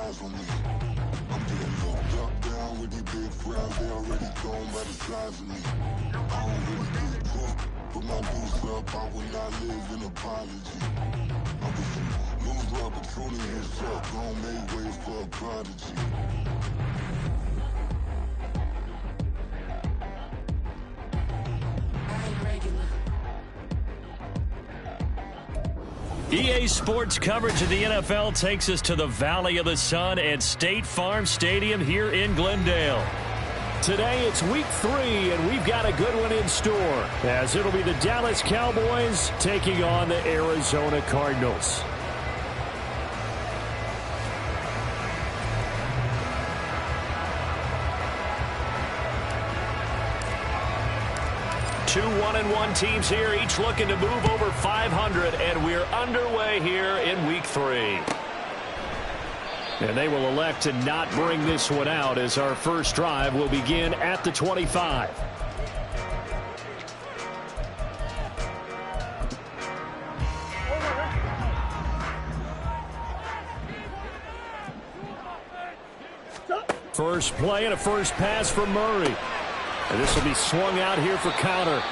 eyes on me. I'm getting looked up, down with these big crowds. They already gone by the size of me. I don't really get drunk. Put my deuce up, I will not live in apology. I'm with you. Lose love, but truly his up. Gon' make way for a prodigy. EA Sports coverage of the NFL takes us to the Valley of the Sun at State Farm Stadium here in Glendale. Today it's week 3, and we've got a good one in store, as it'll be the Dallas Cowboys taking on the Arizona Cardinals. Two 1-1 teams here, each looking to move over 500, and we're underway here in week 3. And they will elect to not bring this one out, as our first drive will begin at the 25. First play and a first pass for Murray. And this will be swung out here for counter.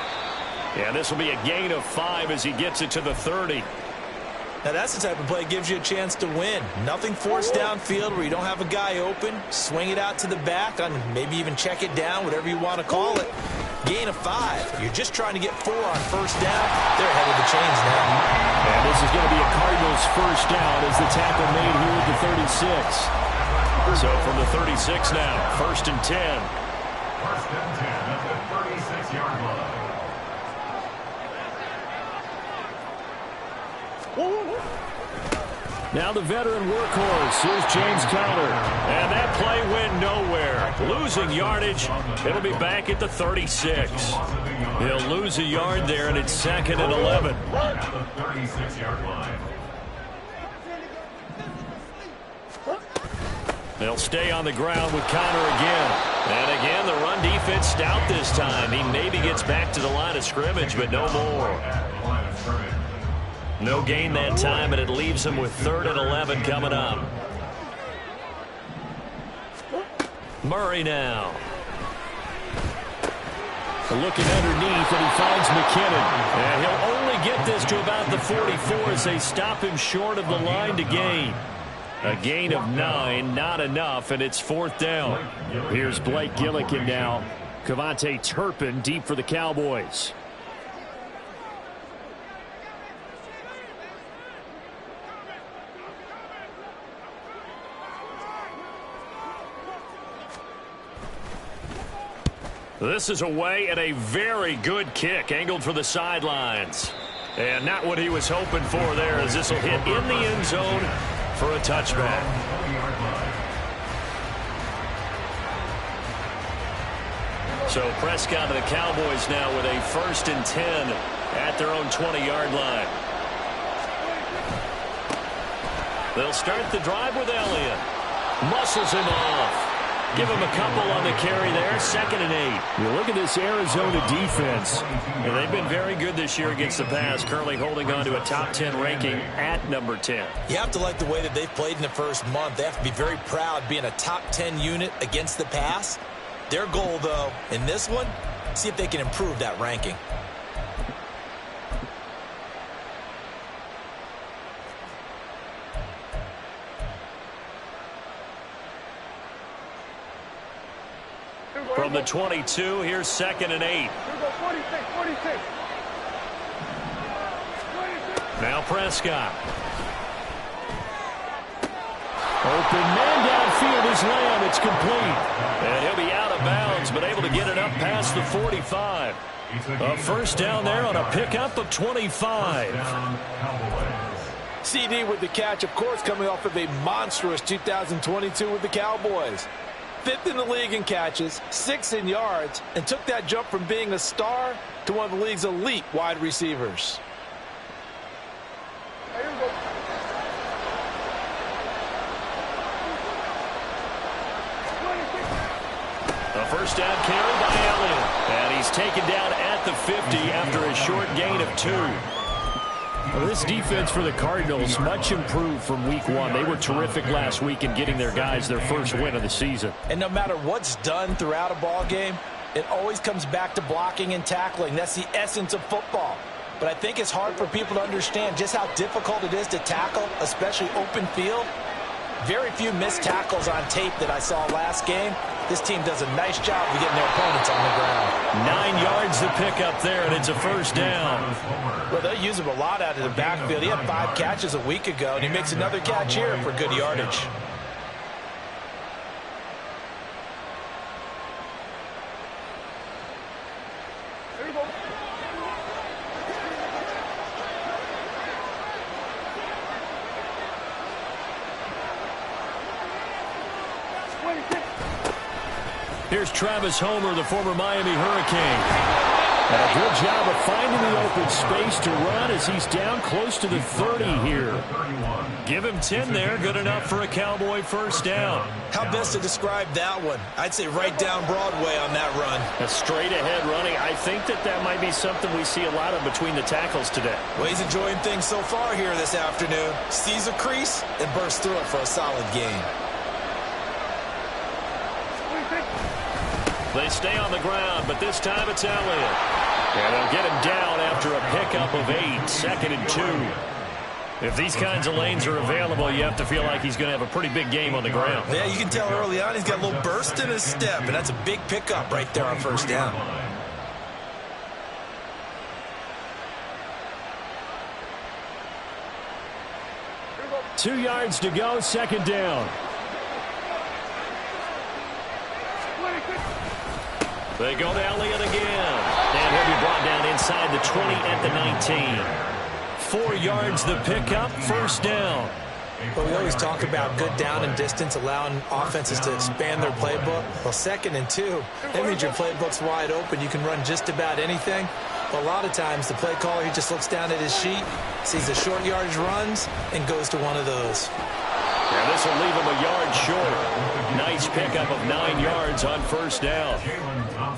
And this will be a gain of 5 as he gets it to the 30. Now that's the type of play that gives you a chance to win. Nothing forced downfield where you don't have a guy open. Swing it out to the back, and maybe even check it down, whatever you want to call it. Gain of 5. You're just trying to get 4 on first down. They're ahead of the chains now. And this is going to be a Cardinals first down as the tackle made here at the 36. So from the 36 now, 1st and 10. First and 10 at the 36-yard line. Now the veteran workhorse. Here's James Conner. And that play went nowhere. Losing yardage. It'll be back at the 36. He'll lose a yard there, and it's 2nd and 11. At the 36-yard line. They'll stay on the ground with Conner again. And again, the run defense stout this time. He maybe gets back to the line of scrimmage, but no more. No gain that time, and it leaves him with 3rd and 11 coming up. Murray now. Looking underneath, and he finds McKinnon. And he'll only get this to about the 44 as they stop him short of the line to gain. A gain of 9, not enough, and it's 4th down. Here's Blake Gillikin now. Cavante Turpin deep for the Cowboys. This is away, and a very good kick angled for the sidelines. And not what he was hoping for there, as this will hit in the end zone for a touchback. So Prescott and the Cowboys now with a 1st and 10 at their own 20-yard line. They'll start the drive with Elliott. Muscles him off. Give him a couple on the carry there. 2nd and 8. You look at this Arizona defense. And they've been very good this year against the pass, currently holding on to a top 10 ranking at number 10. You have to like the way that they've played in the first month. They have to be very proud being a top 10 unit against the pass. Their goal, though, in this one, see if they can improve that ranking. From the 22, here's 2nd and 8. Now Prescott. Open man downfield is Lamb. It's complete. And he'll be out of bounds, but able to get it up past the 45. A first down there on a pickup of 25. CD with the catch, of course, coming off of a monstrous 2022 with the Cowboys. 5th in the league in catches, 6th in yards, and took that jump from being a star to one of the league's elite wide receivers. A first down carry by Elliott. And he's taken down at the 50 after a short gain of 2. Well, this defense for the Cardinals much improved from week one. They were terrific last week in getting their guys their first win of the season. And no matter what's done throughout a ball game, it always comes back to blocking and tackling. That's the essence of football. But I think it's hard for people to understand just how difficult it is to tackle, especially open field. Very few missed tackles on tape that I saw last game. This team does a nice job of getting their opponents on the ground. 9 yards to pick up there, and it's a first down. Well, they'll use him a lot out of the backfield. He had 5 catches a week ago, and he makes another catch here for good yardage. Here's Travis Homer, the former Miami Hurricane. And a good job of finding the open space to run as he's down close to the 30 here. Give him 10 there, good enough for a Cowboy first down. How best to describe that one? I'd say right down Broadway on that run. A straight ahead running. I think that might be something we see a lot of between the tackles today. Well, he's enjoying things so far here this afternoon. Sees a crease and bursts through it for a solid gain. They stay on the ground, but this time it's Elliott. And they'll get him down after a pickup of 8, 2nd and 2. If these kinds of lanes are available, you have to feel like he's going to have a pretty big game on the ground. Yeah, you can tell early on he's got a little burst in his step, and that's a big pickup right there on first down. Two yards to go, 2nd down. They go to Elliott again. And he'll be brought down inside the 20 at the 19. 4 yards the pickup, first down. Well, we always talk about good down and distance, allowing offenses to expand their playbook. Well, 2nd and 2, that means your playbook's wide open. You can run just about anything. But a lot of times, the play caller, he just looks down at his sheet, sees the short yardage runs, and goes to one of those. And this will leave him a yard short. Nice pickup of 9 yards on first down.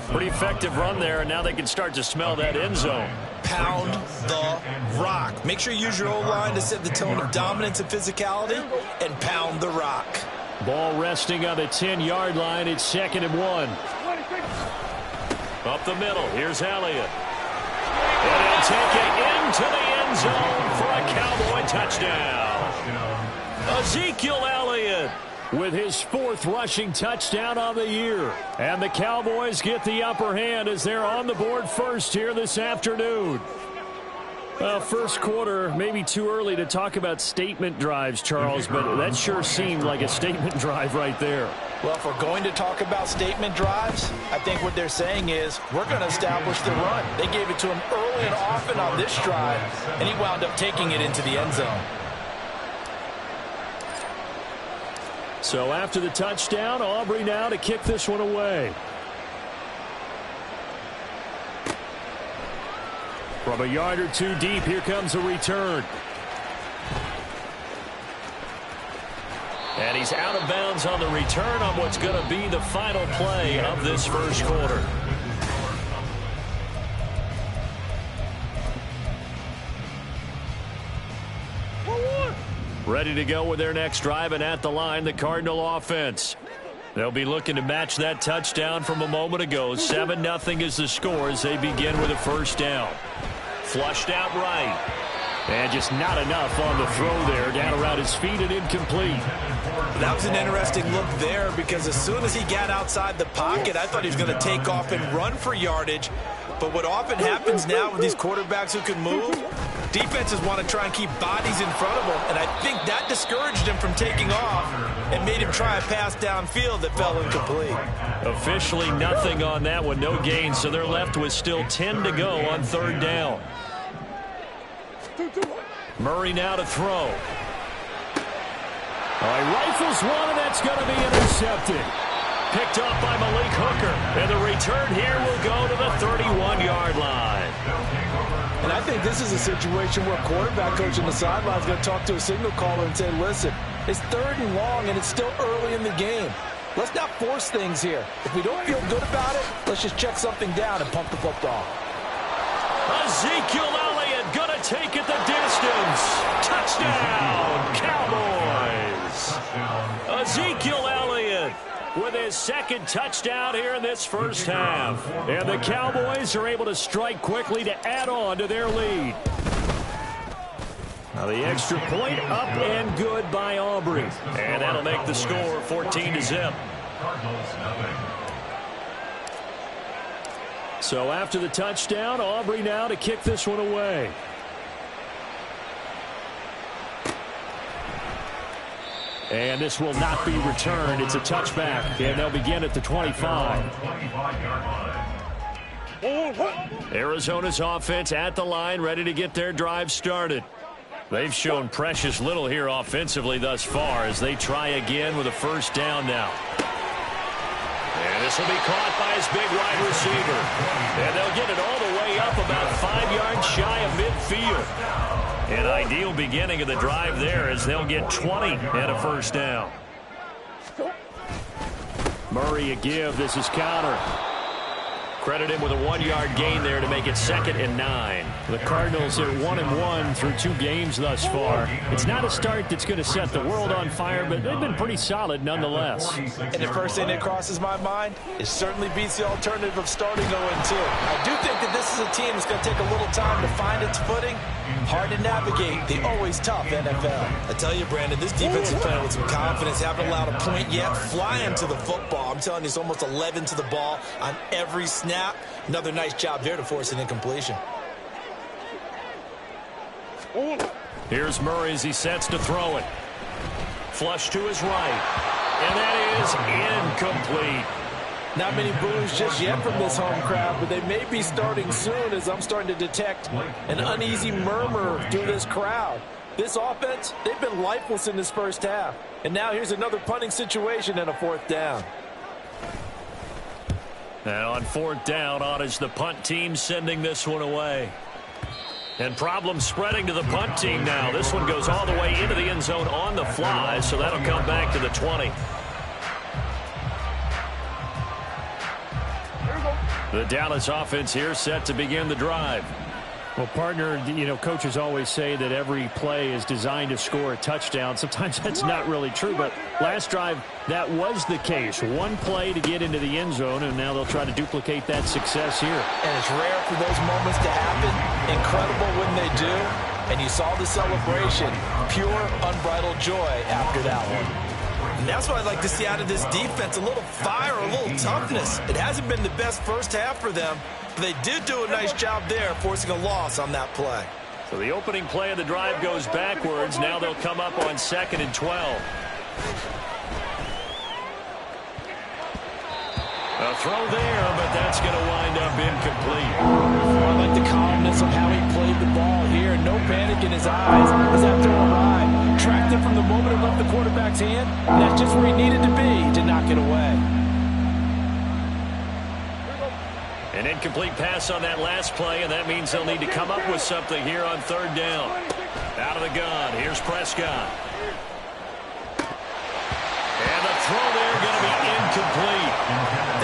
Pretty effective run there, and now they can start to smell that end zone. Pound the rock. Make sure you use your O-line to set the tone of dominance and physicality, and pound the rock. Ball resting on the 10-yard line. It's 2nd and 1. Up the middle. Here's Elliott. And he'll take it into the end zone for a Cowboy touchdown. Ezekiel Elliott with his 4th rushing touchdown on the year. And the Cowboys get the upper hand as they're on the board first here this afternoon. Well, first quarter, maybe too early to talk about statement drives, Charles, but that sure seemed like a statement drive right there. Well, if we're going to talk about statement drives, I think what they're saying is we're going to establish the run. They gave it to him early and often on this drive, and he wound up taking it into the end zone. So after the touchdown, Aubrey now to kick this one away. From a yard or two deep, here comes a return. And he's out of bounds on the return on what's going to be the final play of this first quarter. Ready to go with their next drive, and at the line, the Cardinal offense. They'll be looking to match that touchdown from a moment ago. 7-0 is the score as they begin with a first down. Flushed out right. And just not enough on the throw there. Down around his feet and incomplete. That was an interesting look there because as soon as he got outside the pocket, I thought he was going to take off and run for yardage. But what often happens now with these quarterbacks who can move, defenses want to try and keep bodies in front of them, and I think that discouraged him from taking off and made him try a pass downfield that fell incomplete. Officially nothing on that one, no gain, so they're left with still 10 to go on 3rd down. Murray now to throw. He rifles one, and that's going to be intercepted. Picked up by Malik Hooker. And the return here will go to the 31-yard line. And I think this is a situation where quarterback coach on the sideline is going to talk to a signal caller and say, listen, it's 3rd and long, and it's still early in the game. Let's not force things here. If we don't feel good about it, let's just check something down and pump the football. Ezekiel Elliott going to take it the distance. Touchdown, Cowboys. Ezekiel Elliott with his second touchdown here in this first half. And the Cowboys are able to strike quickly to add on to their lead. Now the extra point up and good by Aubrey. And that'll make the score 14-0. So after the touchdown, Aubrey now to kick this one away. And this will not be returned. It's a touchback, and they'll begin at the 25. Arizona's offense at the line, ready to get their drive started. They've shown precious little here offensively thus far as they try again with a first down now. And this will be caught by his big wide receiver. And they'll get it all the way up about 5 yards shy of midfield. An ideal beginning of the drive there as they'll get 20 and a first down. Murray a give. This is counter. Credit him with a 1-yard gain there to make it 2nd and 9. The Cardinals are 1-1 through 2 games thus far. It's not a start that's going to set the world on fire, but they've been pretty solid nonetheless. And the first thing that crosses my mind, it certainly beats the alternative of starting 0-2. I do think that this is a team that's going to take a little time to find its footing. Hard to navigate the always tough NFL. I tell you, Brandon, this defense is playing with some confidence. Haven't allowed a point yet. Flying to the football. I'm telling you, it's almost 11 to the ball on every snap. Another nice job there to force an incompletion. Here's Murray as he sets to throw it. Flush to his right. And that is incomplete. Not many boos just yet from this home crowd, but they may be starting soon as I'm starting to detect an uneasy murmur through this crowd. This offense, they've been lifeless in this first half. And now here's another punting situation and a 4th down. And on 4th down, on is the punt team sending this one away. And problems spreading to the punt team now. This one goes all the way into the end zone on the fly, so that'll come back to the 20. The Dallas offense here set to begin the drive. Well, partner, you know, coaches always say that every play is designed to score a touchdown. Sometimes that's not really true, but last drive, that was the case. One play to get into the end zone, and now they'll try to duplicate that success here. And it's rare for those moments to happen. Incredible when they do. And you saw the celebration. Pure, unbridled joy after that one. And that's what I'd like to see out of this defense. A little fire, a little toughness. It hasn't been the best first half for them, but they did do a nice job there, forcing a loss on that play. So the opening play of the drive goes backwards. Now they'll come up on 2nd and 12. A throw there, but that's going to wind up incomplete. I like the calmness of how he played the ball here. No panic in his eyes as that throw arrived. Tracked it from the moment it left the quarterback's hand. And that's just where he needed to be to knock it away. An incomplete pass on that last play, and that means they'll need to come up with something here on 3rd down. Out of the gun, here's Prescott. And the throw there going to be incomplete.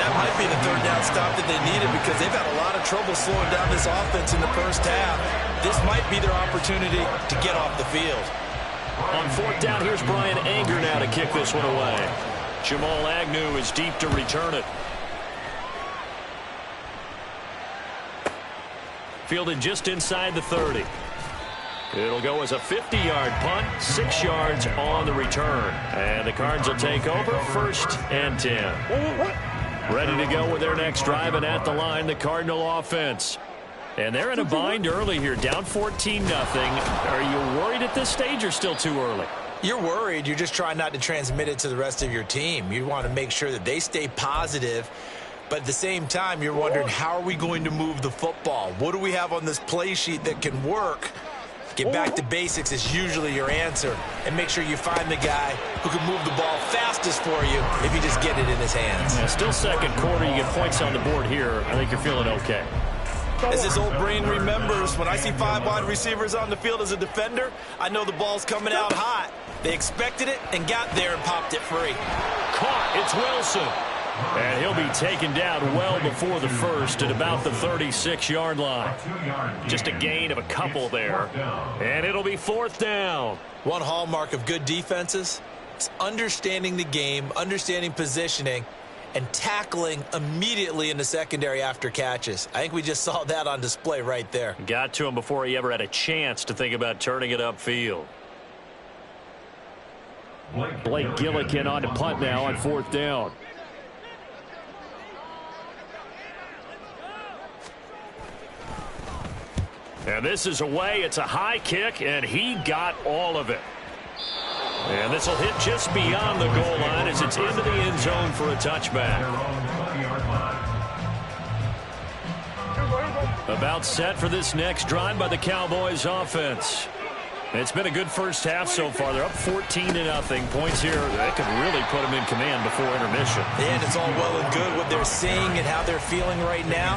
That might be the 3rd down stop that they needed because they've had a lot of trouble slowing down this offense in the first half. This might be their opportunity to get off the field. On 4th down, here's Brian Anger now to kick this one away. Jamal Agnew is deep to return it. Fielded just inside the 30. It'll go as a 50-yard punt, 6 yards on the return. And the Cards will take over 1st and 10. Ready to go with their next drive, and at the line, the Cardinal offense. And they're in a bind early here, down 14-0. Are you worried at this stage or still too early? You're worried. You're just trying not to transmit it to the rest of your team. You want to make sure that they stay positive. But at the same time, you're wondering, how are we going to move the football? What do we have on this play sheet that can work? Get back to basics is usually your answer. And make sure you find the guy who can move the ball fastest for you if you just get it in his hands. Yeah, still 2nd quarter. You get points on the board here. I think you're feeling okay. As this old brain remembers, when I see 5 wide receivers on the field as a defender, I know the ball's coming out hot. They expected it and got there and popped it free. Caught. It's Wilson. And he'll be taken down well before the first at about the 36-yard line. Just a gain of a couple there. And it'll be 4th down. One hallmark of good defenses is understanding the game, understanding positioning, and tackling immediately in the secondary after catches. I think we just saw that on display right there. Got to him before he ever had a chance to think about turning it upfield. Blake Gillikin on to punt now on 4th down. And this is away. It's a high kick, and he got all of it. And this will hit just beyond the goal line as it's into the end zone for a touchback. About set for this next drive by the Cowboys offense. It's been a good first half so far. They're up 14-0. Points here that could really put them in command before intermission. And it's all well and good what they're seeing and how they're feeling right now.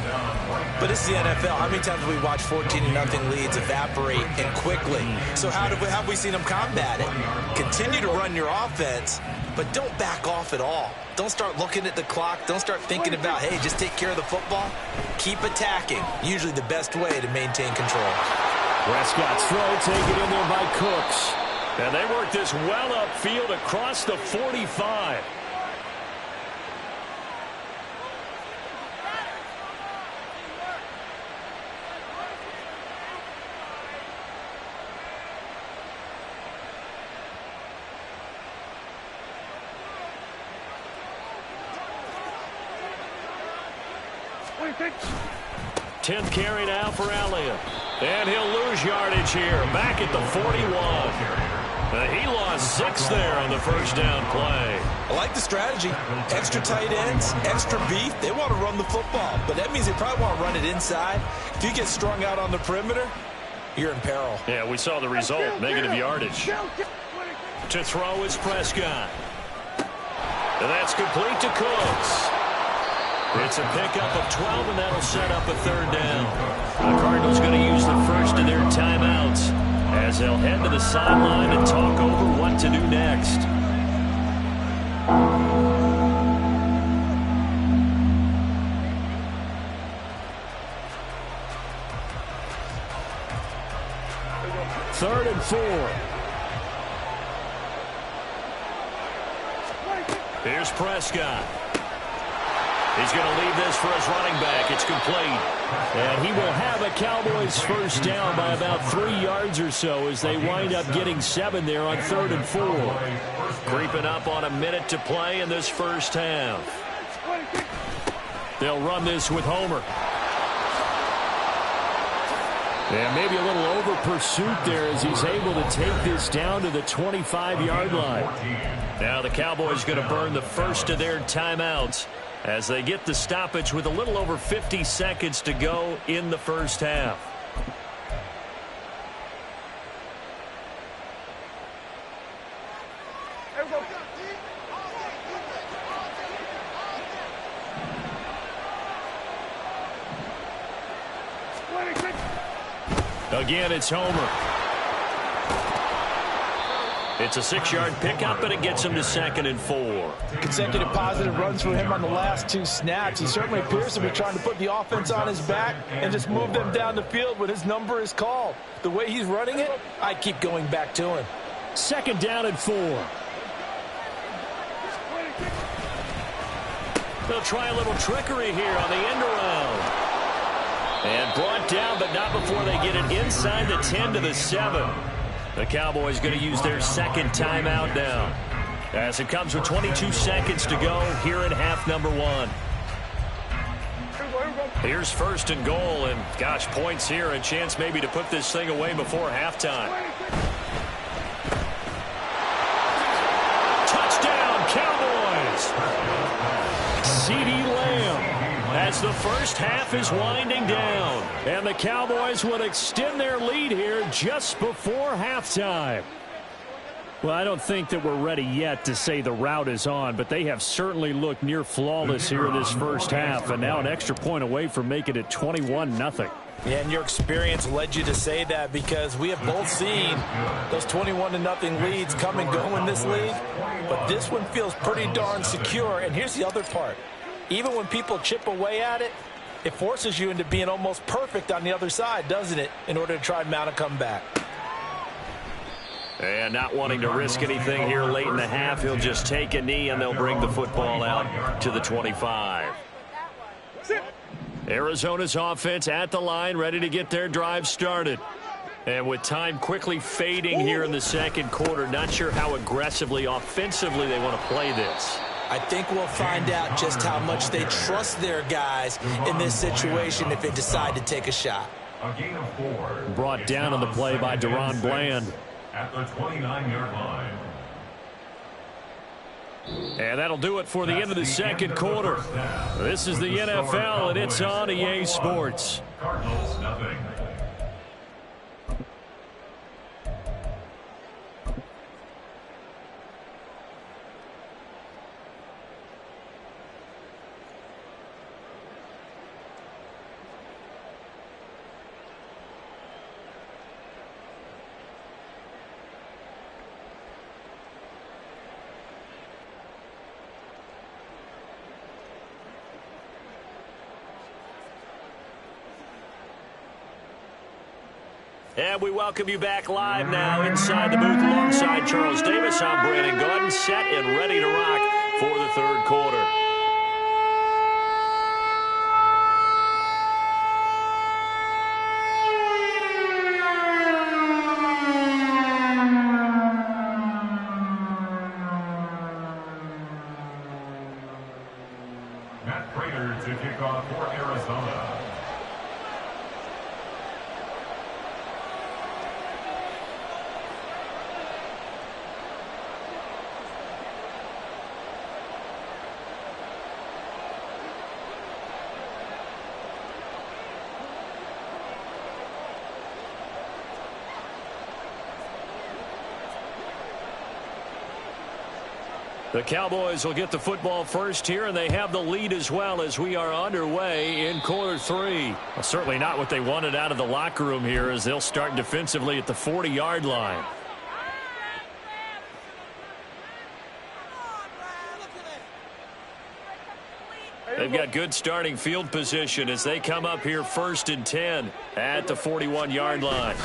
But it's the NFL. How many times have we watched 14-0 leads evaporate and quickly? So how have we seen them combat it? Continue to run your offense, but don't back off at all. Don't start looking at the clock. Don't start thinking about, hey, just take care of the football. Keep attacking. Usually the best way to maintain control. Prescott's throw taken in there by Cooks. And they work this well upfield across the 45. Tenth carry now for Elliott. And he'll lose yardage here. Back at the 41. He lost 6 there on the first down play. I like the strategy. Extra tight ends, extra beef. They want to run the football, but that means they probably want to run it inside. If you get strung out on the perimeter, you're in peril. Yeah, we saw the result. Negative yardage. To throw is Prescott. And that's complete to Cooks. It's a pickup of 12, and that'll set up a 3rd down. The Cardinals going to use the first of their timeouts as they'll head to the sideline and talk over what to do next. Third and 4. Here's Prescott. He's going to leave this for his running back. It's complete. And he will have a Cowboys first down by about 3 yards or so as they wind up getting 7 there on 3rd and 4. Creeping up on a minute to play in this first half. They'll run this with Homer. And maybe a little over pursuit there as he's able to take this down to the 25-yard line. Now the Cowboys going to burn the first of their timeouts as they get the stoppage with a little over 50 seconds to go in the first half. Again, it's Homer. It's a 6-yard pickup, and it gets him to 2nd and 4. Consecutive positive runs for him on the last 2 snaps. He certainly appears to be trying to put the offense on his back and just move them down the field when his number is called. The way he's running it, I keep going back to him. 2nd down and 4. They'll try a little trickery here on the end around. And brought down, but not before they get it inside the 10 to the 7. The Cowboys going to use their 2nd timeout now, as it comes with 22 seconds to go here in half number 1. Here's 1st and goal, and gosh, points here, a chance maybe to put this thing away before halftime. Touchdown, Cowboys! CeeDee Lamb, as the first half is winding down, and the Cowboys would extend their lead here just before halftime. Well, I don't think that we're ready yet to say the route is on, but they have certainly looked near flawless here in this first half, and now an extra point away from making it 21-0. Yeah, and your experience led you to say that because we have both seen those 21-0 leads come and go in this league, but this one feels pretty darn secure. And here's the other part. Even when people chip away at it, it forces you into being almost perfect on the other side, doesn't it, in order to try and mount a comeback. And not wanting to risk anything here late in the half, he'll just take a knee and they'll bring the football out to the 25. Arizona's offense at the line, ready to get their drive started. And with time quickly fading here in the second quarter, not sure how aggressively, offensively they want to play this. I think we'll find out just how much they trust their guys in this situation if they decide to take a shot. A gain of 4. Brought down on the play by Deron Bland. At the 29-yard line. And that'll do it for the end of the second quarter. This is the NFL, and it's on EA Sports. Cardinals, nothing. And we welcome you back live now inside the booth alongside Charles Davis. I'm Brandon Gaudin, set and ready to rock for the third quarter. Matt Prater to kick off for Arizona. The Cowboys will get the football first here, and they have the lead as well as we are underway in quarter three. Well, certainly not what they wanted out of the locker room here as they'll start defensively at the 40-yard line. They've got good starting field position as they come up here 1st and 10 at the 41-yard line.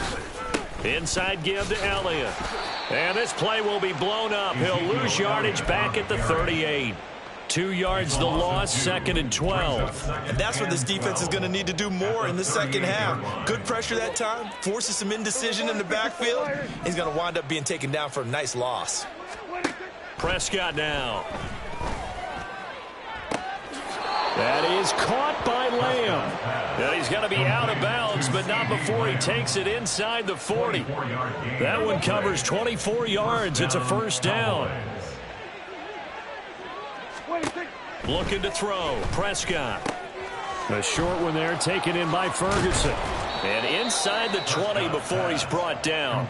Inside give to Elliott. And this play will be blown up. He'll lose yardage back at the 38. 2 yards the loss, 2nd and 12. And that's what this defense is going to need to do more in the second half. Good pressure that time, forces some indecision in the backfield. He's going to wind up being taken down for a nice loss. Prescott now. That is caught by Lamb. And he's going to be out of bounds, but not before he takes it inside the 40. That one covers 24 yards. It's a first down. Looking to throw. Prescott. A short one there taken in by Ferguson. And inside the 20 before he's brought down.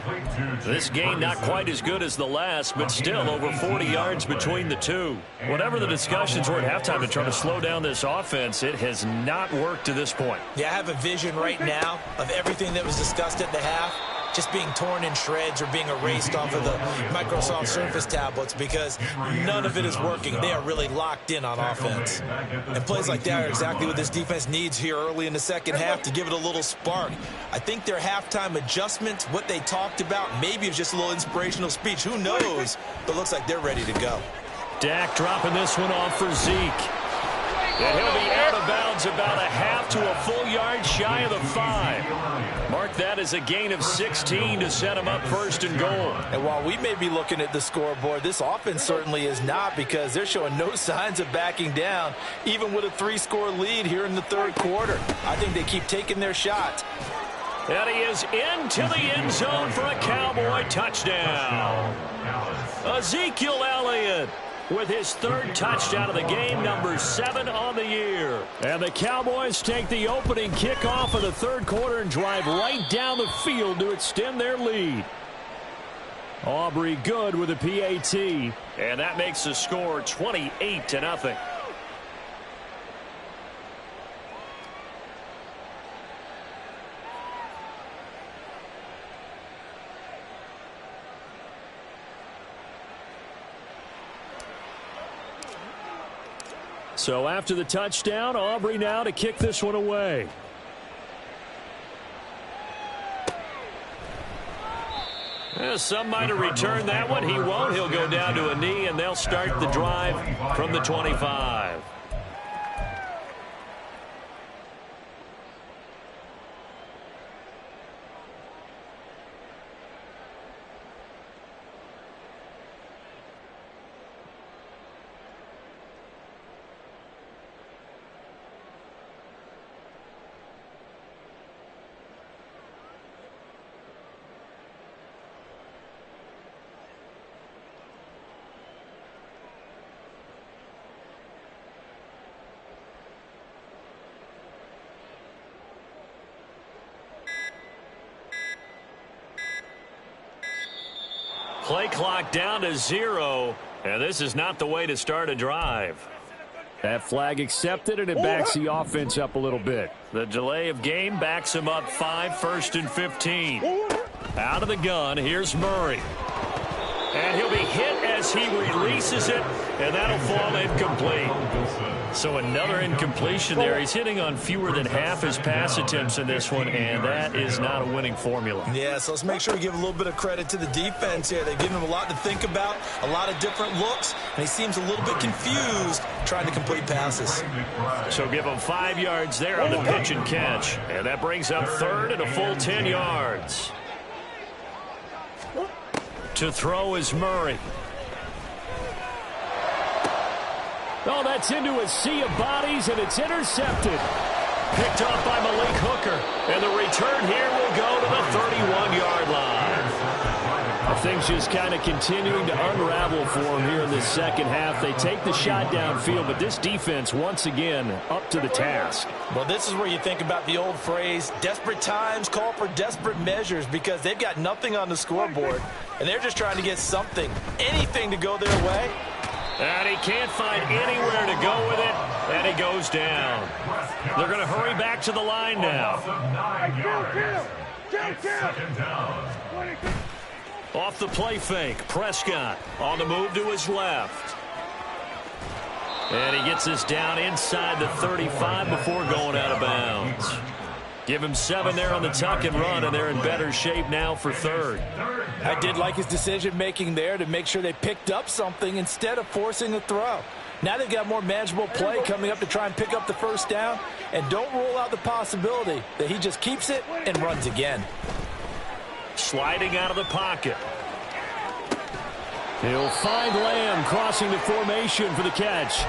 This game not quite as good as the last, but still over 40 yards between the two. Whatever the discussions were at halftime to try to slow down this offense, it has not worked to this point. Yeah, I have a vision right now of everything that was discussed at the half just being torn in shreds or being erased off of the Microsoft Surface tablets because none of it is working. They are really locked in on offense. And plays like that are exactly what this defense needs here early in the second half to give it a little spark. I think their halftime adjustments, what they talked about, maybe it's just a little inspirational speech. Who knows? But it looks like they're ready to go. Dak dropping this one off for Zeke. And he'll be out of bounds about a half to a full yard shy of the 5. Mark that as a gain of 16 to set him up 1st and goal. And while we may be looking at the scoreboard, this offense certainly is not because they're showing no signs of backing down, even with a 3-score lead here in the third quarter. I think they keep taking their shots. And he is into the end zone for a Cowboy touchdown. Ezekiel Elliott with his 3rd touchdown of the game, number 7 on the year. And the Cowboys take the opening kickoff of the third quarter and drive right down the field to extend their lead. Aubrey good with a PAT. And that makes the score 28-0. So after the touchdown, Aubrey now to kick this one away. Some might have returned that one. He won't. He'll go down to a knee, and they'll start the drive from the 25. Play clock down to 0, and this is not the way to start a drive. That flag accepted, and it backs the offense up a little bit. The delay of game backs him up 5, 1st and 15. Out of the gun, here's Murray. And he'll be hit as he releases it, and that'll fall incomplete. So another incompletion there. He's hitting on fewer than half his pass attempts in this one, and that is not a winning formula. Yeah, so let's make sure we give a little bit of credit to the defense here. They've given him a lot to think about, a lot of different looks, and he seems a little bit confused trying to complete passes. So give him 5 yards there on the pitch and catch, and that brings up 3rd and a full 10 yards. To throw is Murray. Oh, that's into a sea of bodies, and it's intercepted. Picked off by Malik Hooker. And the return here will go to the 31-yard line. Things just kind of continuing to unravel for him here in this second half. They take the shot downfield, but this defense, once again, up to the task. Well, this is where you think about the old phrase, desperate times call for desperate measures, because they've got nothing on the scoreboard, and they're just trying to get something, anything to go their way. And he can't find anywhere to go with it, and he goes down. They're going to hurry back to the line now. Off the play fake, Prescott on the move to his left. And he gets this down inside the 35 before going out of bounds. Give him 7 there on the tuck and run, and they're in better shape now for 3rd. I did like his decision-making there to make sure they picked up something instead of forcing a throw. Now they've got more manageable play coming up to try and pick up the first down, and don't rule out the possibility that he just keeps it and runs again. Sliding out of the pocket. He'll find Lamb crossing the formation for the catch.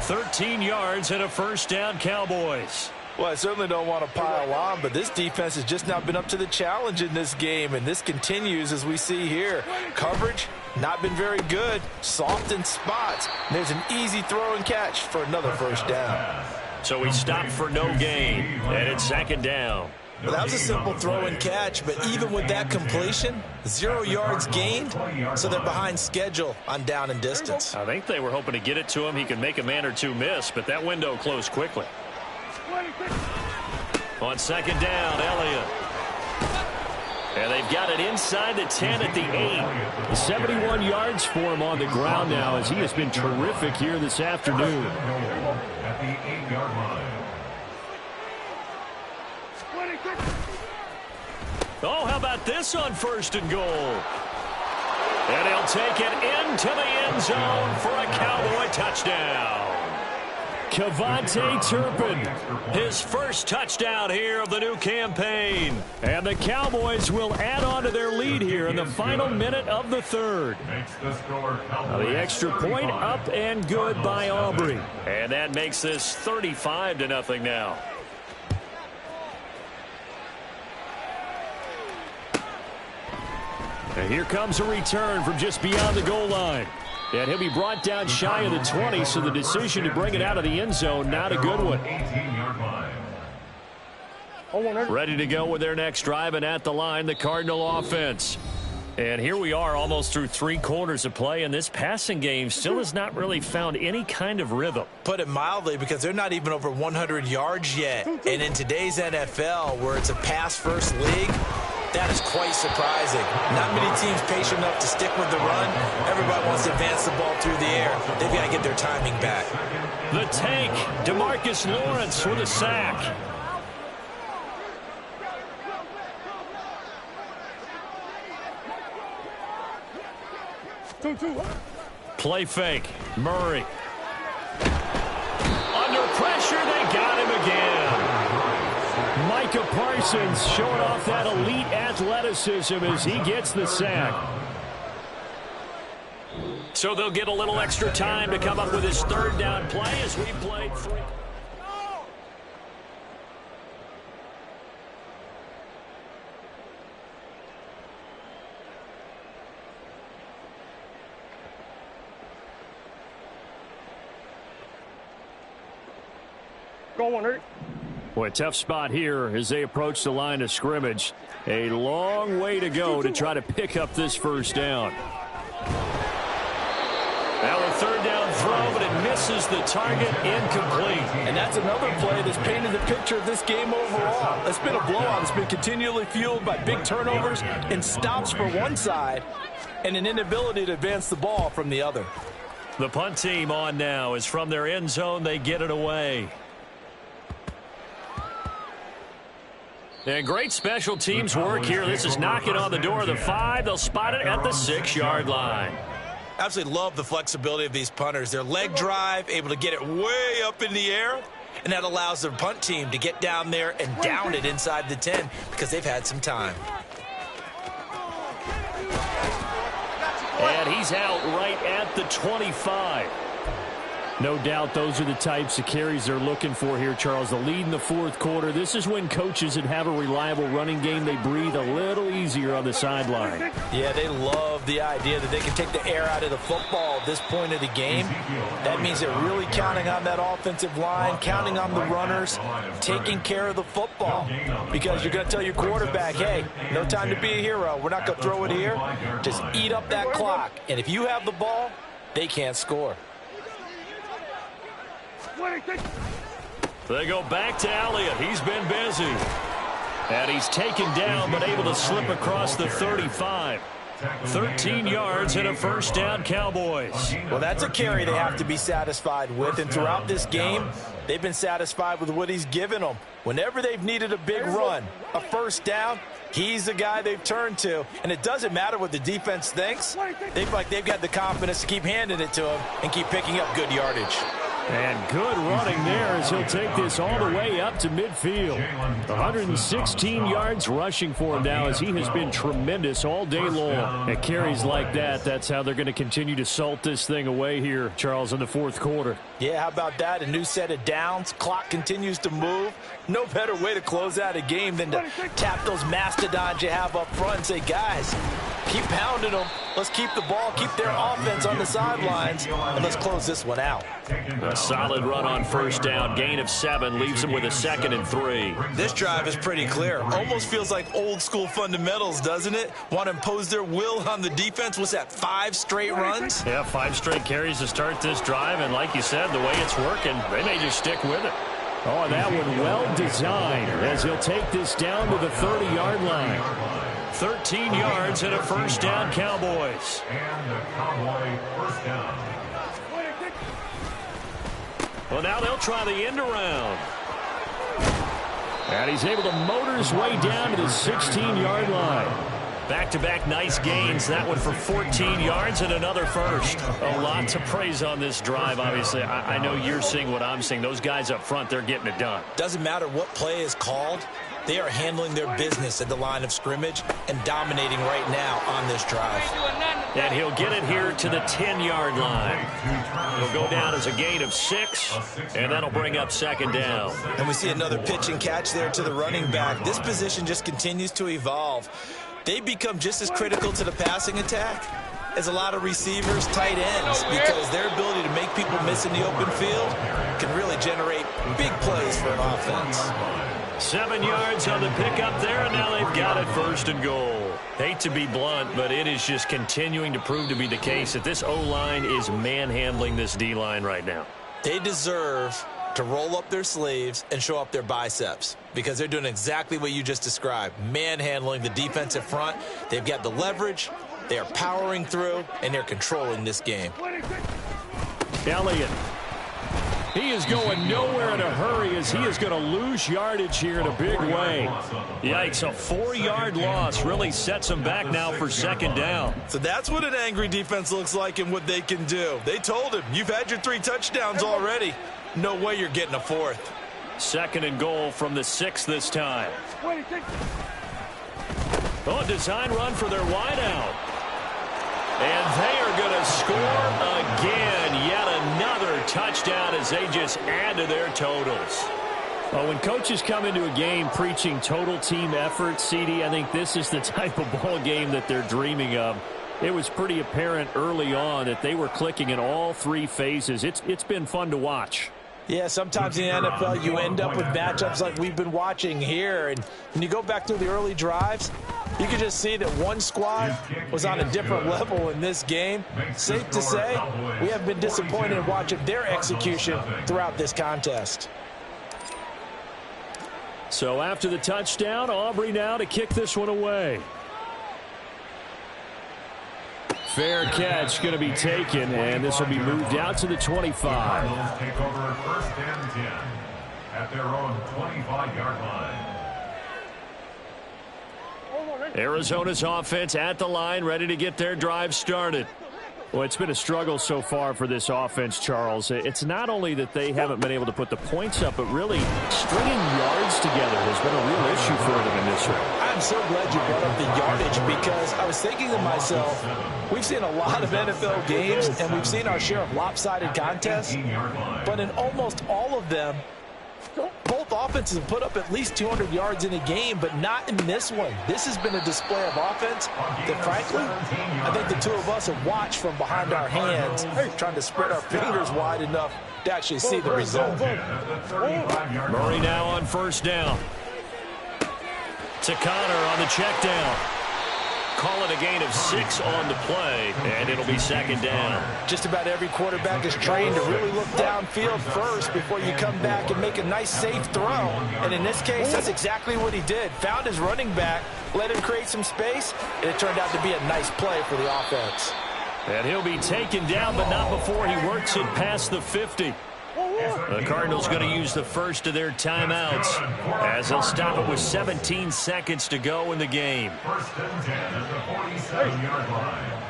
13 yards and a first down, Cowboys. Well, I certainly don't want to pile on, but this defense has just not been up to the challenge in this game, and this continues as we see here. Coverage, not been very good. Soft in spots. There's an easy throw and catch for another first down. So he stopped for no gain, and it's 2nd down. Well, that was a simple throw and catch, but even with that completion, 0 yards gained, so they're behind schedule on down and distance. I think they were hoping to get it to him. He could make a man or two miss, but that window closed quickly. On 2nd down, Elliott. And they've got it inside the 10 at the 8. 71 yards for him on the ground now, as he has been terrific here this afternoon. At the 8-yard line. Oh, how about this on 1st and goal? And he'll take it into the end zone for a Cowboy touchdown. KaVontae Turpin, his first touchdown here of the new campaign. And the Cowboys will add on to their lead here in the final minute of the 3rd. Now the extra point up and good by Aubrey. And that makes this 35-0 now. And here comes a return from just beyond the goal line. And he'll be brought down shy of the 20, so the decision to bring it out of the end zone, not a good one. Ready to go with their next drive, and at the line, the Cardinal offense. And here we are almost through 3 quarters of play, and this passing game still has not really found any kind of rhythm. Put it mildly, because they're not even over 100 yards yet. And in today's NFL, where it's a pass-first league, that is quite surprising. Not many teams patient enough to stick with the run. Everybody wants to advance the ball through the air. They've got to get their timing back. The tank, DeMarcus Lawrence with a sack. Play fake. Murray. Under pressure, they got him again. Micah Parsons showing off that elite athleticism as he gets the sack. So they'll get a little extra time to come up with his 3rd down play as we played 3. Boy, tough spot here as they approach the line of scrimmage. A long way to go to try to pick up this 1st down. Now a 3rd down throw, but it misses the target, incomplete. And that's another play that's painted the picture of this game overall. It's been a blowout. It's been continually fueled by big turnovers and stops for one side and an inability to advance the ball from the other. The punt team on now is from their end zone. They get it away. And great special teams work here. This is knocking on the door of the 5. They'll spot it at the 6-yard line. Absolutely love the flexibility of these punters. Their leg drive, able to get it way up in the air, and that allows their punt team to get down there and down it inside the 10 because they've had some time. And he's out right at the 25. No doubt those are the types of carries they're looking for here, Charles. The lead in the 4th quarter. This is when coaches that have a reliable running game, they breathe a little easier on the sideline. Yeah, they love the idea that they can take the air out of the football at this point of the game. That means they're really counting on that offensive line, counting on the runners, taking care of the football. Because you're going to tell your quarterback, hey, no time to be a hero. We're not going to throw it here. Just eat up that clock. And if you have the ball, they can't score. They go back to Elliott. He's been busy. And he's taken down but able to slip across the 35. 13 yards and a 1st down, Cowboys. Well, that's a carry they have to be satisfied with. And throughout this game, they've been satisfied with what he's given them. Whenever they've needed a big run, a 1st down, he's the guy they've turned to. And it doesn't matter what the defense thinks. They feel like they've got the confidence to keep handing it to him and keep picking up good yardage. And good running there as he'll take this all the way up to midfield. 116 yards rushing for him now as he has been tremendous all day long. At carries like that, that's how they're going to continue to salt this thing away here, Charles, in the 4th quarter. Yeah, how about that? A new set of downs. Clock continues to move. No better way to close out a game than to tap those mastodons you have up front and say, guys, keep pounding them. Let's keep the ball, keep their offense on the sidelines, and let's close this one out. A solid run on 1st down. Gain of 7 leaves them with a 2nd and 3. This drive is pretty clear. Almost feels like old school fundamentals, doesn't it? Want to impose their will on the defense. What's that, 5 straight runs? Yeah, 5 straight carries to start this drive. And like you said, the way it's working, they may just stick with it. Oh, and that one well designed as he'll take this down to the 30-yard line. 13 yards and a 1st down, Cowboys. And the Cowboy 1st down. Well, now they'll try the end around. And he's able to motor his way down to the 16-yard line. Back-to-back nice gains. That one for 14 yards and another 1st. A lot to praise on this drive, obviously. I know you're seeing what I'm seeing. Those guys up front, they're getting it done. Doesn't matter what play is called. They are handling their business at the line of scrimmage and dominating right now on this drive. And he'll get it here to the 10-yard line. He'll go down as a gain of 6, and that'll bring up 2nd down. And we see another pitch and catch there to the running back. This position just continues to evolve. They become just as critical to the passing attack as a lot of receivers, tight ends, because their ability to make people miss in the open field can really generate big plays for an offense. 7 yards on the pickup there, and now they've got it 1st and goal. Hate to be blunt, but it is just continuing to prove to be the case that this O-line is manhandling this D-line right now. They deserve to roll up their sleeves and show up their biceps because they're doing exactly what you just described, manhandling the defensive front. They've got the leverage, they are powering through, and they're controlling this game. Elliott. He is going nowhere in a hurry as he is going to lose yardage here in a big way. Yikes, a 4-yard loss really sets him back now for second down. So that's what an angry defense looks like and what they can do. They told him, you've had your 3 touchdowns already. No way you're getting a 4th. Second and goal from the 6 this time. Oh, design run for their wideout. And they are going to score again. Yet another touchdown as they just add to their totals. Well, when coaches come into a game preaching total team effort, CD, I think this is the type of ball game that they're dreaming of. It was pretty apparent early on that they were clicking in all 3 phases. It's been fun to watch. Yeah, sometimes in the NFL you end up with matchups like we've been watching here. And when you go back through the early drives, you can just see that one squad was on a different level in this game. Safe to say, we have been disappointed in watching their execution throughout this contest. So after the touchdown, Aubrey now to kick this one away. Fair catch going to be taken, and this will be moved out to the 25. Cardinals take over 1st and 10 at their own 25-yard line. Arizona's offense at the line, ready to get their drive started. Well, it's been a struggle so far for this offense, Charles. It's not only that they haven't been able to put the points up, but really stringing yards together has been a real issue for them in this one. I'm so glad you brought up the yardage because I was thinking to myself, we've seen a lot of NFL games and we've seen our share of lopsided contests, but in almost all of them, both offenses have put up at least 200 yards in a game, but not in this one. This has been a display of offense that, frankly, I think the two of us have watched from behind our hands, trying to spread our fingers wide enough to actually see the result. Murray now on 1st down. To Connor on the check down. Call it a gain of 6 on the play, and it'll be 2nd down. Just about every quarterback is trained to really look downfield first before you come back and make a nice, safe throw. And in this case, that's exactly what he did. Found his running back, let him create some space, and it turned out to be a nice play for the offense. And he'll be taken down, but not before he works it past the 50. The Cardinals going to use the first of their timeouts as they'll stop it with 17 seconds to go in the game. 1st and 10 at the 47-yard line.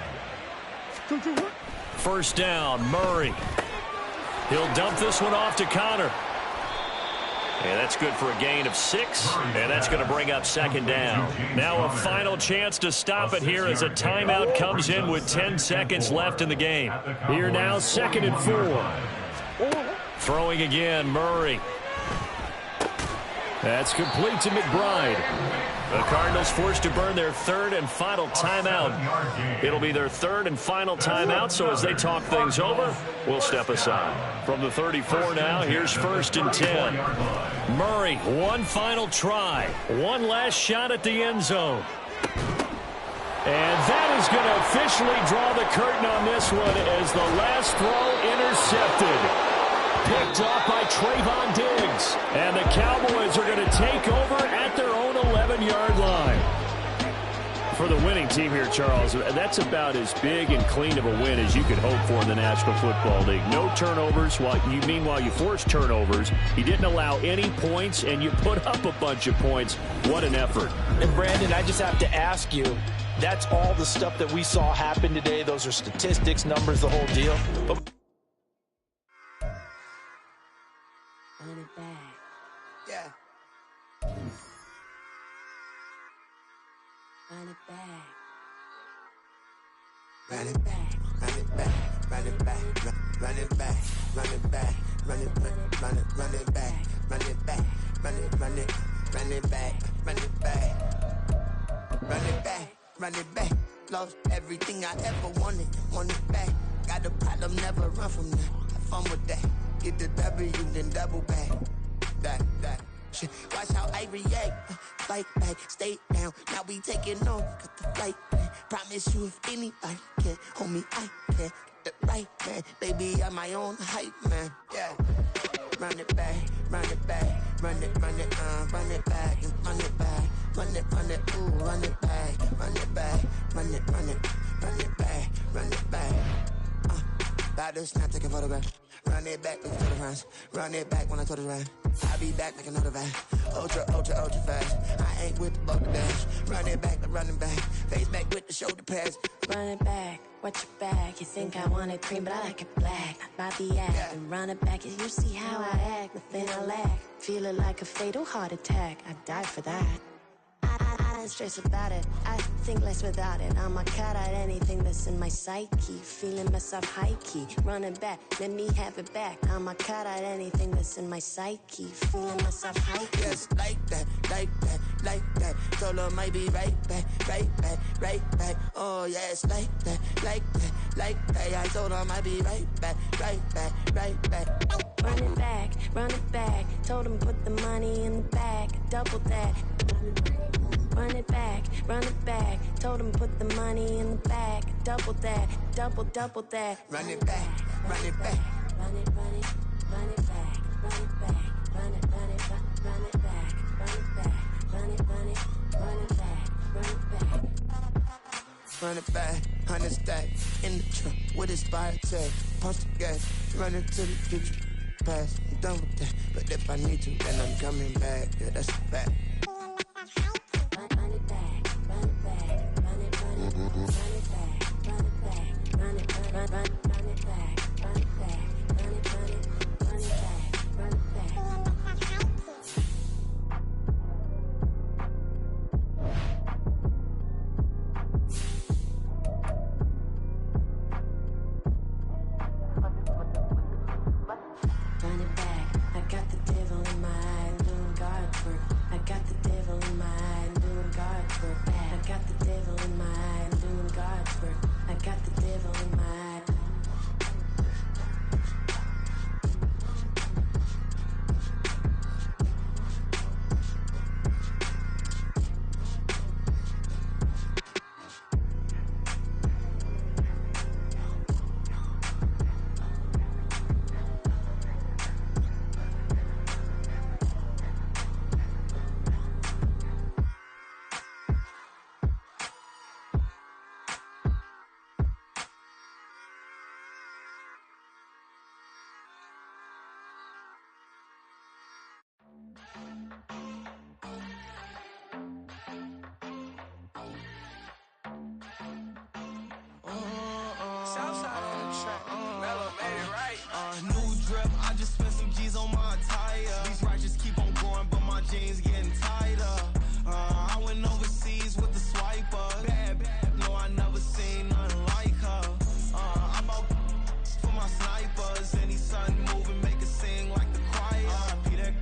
1st down, Murray. He'll dump this one off to Connor. And that's good for a gain of 6, and that's going to bring up 2nd down. Now a final chance to stop it here as a timeout comes in with 10 seconds left in the game. Here now, 2nd and 4. Throwing again, Murray. That's complete to McBride. The Cardinals forced to burn their 3rd and final timeout. It'll be their 3rd and final timeout, so as they talk things over, we'll step aside. From the 34 now, here's 1st and 10. Murray, one final try. One last shot at the end zone. And that is going to officially draw the curtain on this one as the last throw intercepted. Picked off by Trayvon Diggs. And the Cowboys are going to take over at their own 11-yard line. For the winning team here, Charles, that's about as big and clean of a win as you could hope for in the National Football League. No turnovers. Meanwhile, you forced turnovers. You didn't allow any points, and you put up a bunch of points. What an effort. And, Brandon, I just have to ask you, that's all the stuff that we saw happen today. Those are statistics, numbers, the whole deal. But Run it back. Yeah. Run it back. Run it back. Run it back. Run it back. Run it back. Run it back. Run it back. Run it back. Run it back. Run it run it run it back. Run it back. Run it back. Run it back. Lost everything I ever wanted. Want it back. Got a problem, never run from that. Have fun with that. Get the W, then double back. That. motion. Watch how I react. Fight back, stay down. Now we taking on. Cut the flight plan. Promise you if anybody can, homie, I can. Get the right man. Baby, I'm my own hype man. Yeah. Run it back, run it back. Run it back, and run it back. Run it, ooh, run it back. Run it back, run it back, run it back. About to snap, take a photograph. Run it back like a total runs. Run it back when I told it run. I'll be back like another van. Ultra fast. I ain't with the boulder dash. Run it back, running back. Face back with the shoulder pads. Run it back, watch your back. You think I want it cream, but I like it black. About the act, Yeah. and run it back. You see how I act, nothing I lack. Feel it like a fatal heart attack. I'd die for that. I don't stress about it. I think less without it. I'ma cut out anything that's in my psyche. Feeling myself high key. Running back, let me have it back. I'ma cut out anything that's in my psyche. Feeling myself high key. Yes, like that, like that, like that. Told her might be right back, right back, right back. Oh yes, like that, like that, like that. I told her might be right back, right back, right back. Run it back, run it back. Told him put the money in the bag. Double that. Run it back, run it back. Told him put the money in the bag. Double that, double that. Run it back, run it back. Run it, run it, run it back. Run it back, run it, run it, run it back. Run it back, run it, run it, run it back. Run it back. Run it back, 100 stack. In the truck with his fire tag. Punch the gas, run into the future. Past, I'm done with that. But if I need to, then I'm coming back. Yeah, that's a fact. Run it back, run it back, run it, run it, run it back, run it back, run it, run it back, run it back, run it, run it back, run it back. Run it back, I got the devil in my eye, doing guard work. I got the devil in my eye, doing guard work. I got the devil in my eye, doing guard work. I got the devil in my eye. New drip, I just spent some G's on my attire. These righteous keep on going, but my jeans getting tighter. I went overseas with the swiper. Bad, no, I never seen nothing like her. I bought for my snipers. Any sun moving, make it sing like the choir. Peter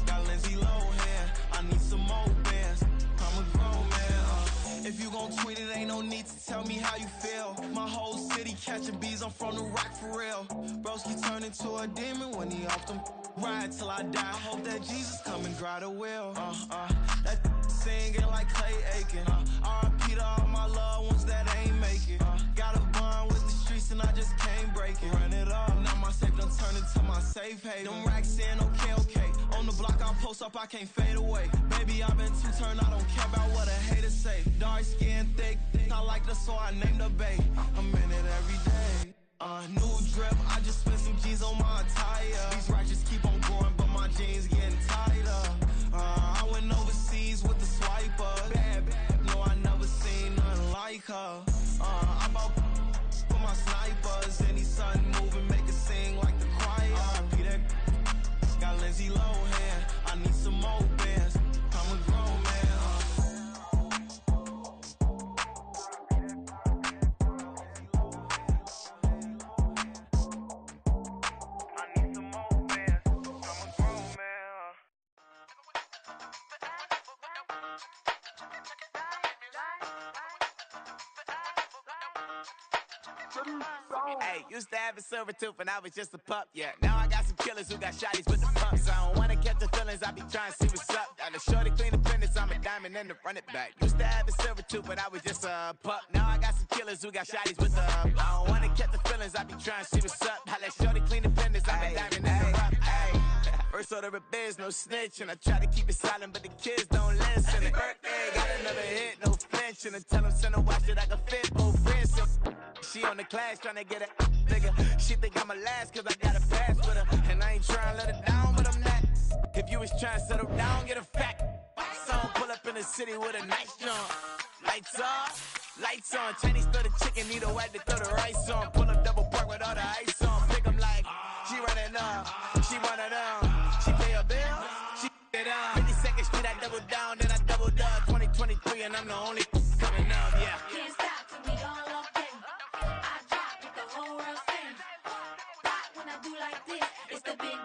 got Lindsay Lohan. I need some more bands. I'm a grown man. If you gon' tweet it, ain't no need to tell me how you feel. My whole city catching bees, I'm from the rock for real. Broski turn into a demon when he off them. Ride till I die. I hope that Jesus come and dry the wheel. That singing like Clay Aiken. R.I.P. to all my loved ones that ain't make it. Got a bond with the streets and I just can't break it. Run it up, now my safe done turn into my safe haven. Them racks in, okay. On the block I post up, I can't fade away. Baby, I've been too turned, I don't care about what a hater say. Dark skin, thick, I like the so I named the bay. I'm in it every day. New drip, I just spent some G's on my attire. These righteous keep on going, but my jeans getting tighter. I went overseas with the swiper. Bad, no, I never seen nothing like her. I bought for my snipers. Any sun moving, make it sing like the choir. Peter got Lindsay Lohan. I need some more bands. I'm a grown man. Hey, used to have a silver tooth and I was just a pup, yeah. Now I got some killers who got shotties with the pumps. I don't wanna catch the feelings, I be trying to see what's up. Got a shorty clean the business, I'm a diamond and to run it back. Used to have a silver tooth, but I was just a pup. Now I got some killers who got shotties with the I don't wanna catch the feelings, I be trying to see what's up. I let shorty clean the business, I'm a diamond and to rough. First order of biz, no snitch, and I try to keep it silent, but the kids don't listen. And birthday, got another hit, no flinch, and I tell them send a watch that I can fit both wrists. She on the class trying to get a nigga. She think I'm a last cause I got a pass with her. And I ain't trying to let her down, but I'm not. If you was trying to settle down, get a fact. Song pull up in the city with a nice jump. Lights off, lights on. Chinese throw the chicken, need a wipe to throw the rice on. Pull up double park with all the ice on. Pick 'em like, she running up, she running up. She pay her bill, she it up. 52nd Street, I double down, then I doubled up. 2023, and I'm the only coming up, yeah. Can't stop till we all up in. I drop with the whole world sing. Pop when I do like this, it's the big